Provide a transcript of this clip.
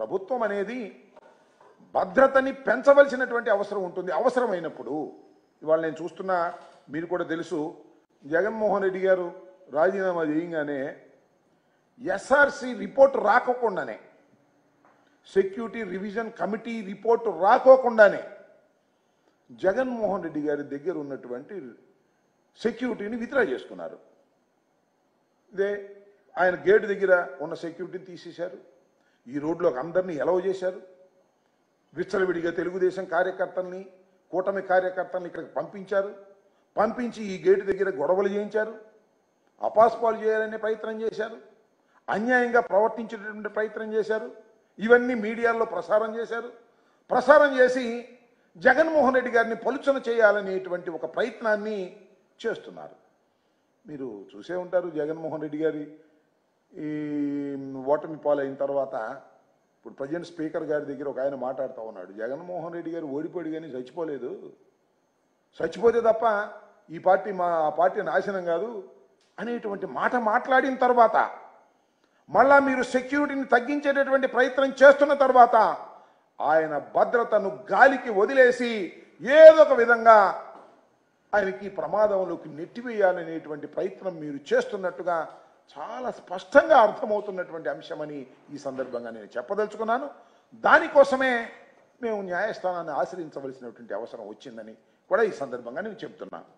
ప్రభుత్వం అనేది భద్రతని పెంచవలసినటువంటి అవసరం ఉంటుంది. అవసరమైనప్పుడు ఇవాళ నేను చూస్తున్నా, మీరు కూడా తెలుసు, జగన్మోహన్ రెడ్డి గారు రాజీనామా చేయగానే ఎస్ఆర్సి రిపోర్ట్ రాకోకుండానే, సెక్యూరిటీ రివిజన్ కమిటీ రిపోర్ట్ రాకోకుండానే జగన్మోహన్ రెడ్డి గారి దగ్గర ఉన్నటువంటి సెక్యూరిటీని విత్డ్రా చేసుకున్నారు. ఇదే ఆయన గేటు దగ్గర ఉన్న సెక్యూరిటీని తీసేశారు. ఈ రోడ్లోకి అందరినీ ఎలవ్ చేశారు. విచ్చలవిడిగా తెలుగుదేశం కార్యకర్తల్ని, కూటమి కార్యకర్తల్ని ఇక్కడికి పంపించారు. పంపించి ఈ గేటు దగ్గర గొడవలు చేయించారు. అపాస్పాలు చేయాలనే ప్రయత్నం చేశారు. అన్యాయంగా ప్రవర్తించేటటువంటి ప్రయత్నం చేశారు. ఇవన్నీ మీడియాలో ప్రసారం చేశారు. ప్రసారం చేసి జగన్మోహన్ రెడ్డి గారిని పలుచన చేయాలనేటువంటి ఒక ప్రయత్నాన్ని చేస్తున్నారు. మీరు చూసే ఉంటారు, జగన్మోహన్ రెడ్డి గారి ఈ ఓటమి పాలైన తర్వాత ఇప్పుడు ప్రజెంట్ స్పీకర్ గారి దగ్గర ఒక ఆయన మాట్లాడుతూ ఉన్నాడు, జగన్మోహన్ రెడ్డి గారు ఓడిపోయాడు కానీ చచ్చిపోలేదు, చచ్చిపోతే తప్ప ఈ పార్టీ ఆ పార్టీ నాశనం కాదు అనేటువంటి మాట మాట్లాడిన తర్వాత, మళ్ళా మీరు సెక్యూరిటీని తగ్గించేటటువంటి ప్రయత్నం చేస్తున్న తర్వాత ఆయన భద్రతను గాలికి వదిలేసి ఏదో ఒక విధంగా ఆయనకి ప్రమాదంలోకి నెట్టివేయాలనేటువంటి ప్రయత్నం మీరు చేస్తున్నట్టుగా చాలా స్పష్టంగా అర్థమవుతున్నటువంటి అంశమని ఈ సందర్భంగా నేను చెప్పదలుచుకున్నాను. దానికోసమే మేము న్యాయస్థానాన్ని ఆశ్రయించవలసినటువంటి అవసరం వచ్చిందని కూడా ఈ సందర్భంగా నేను చెప్తున్నాను.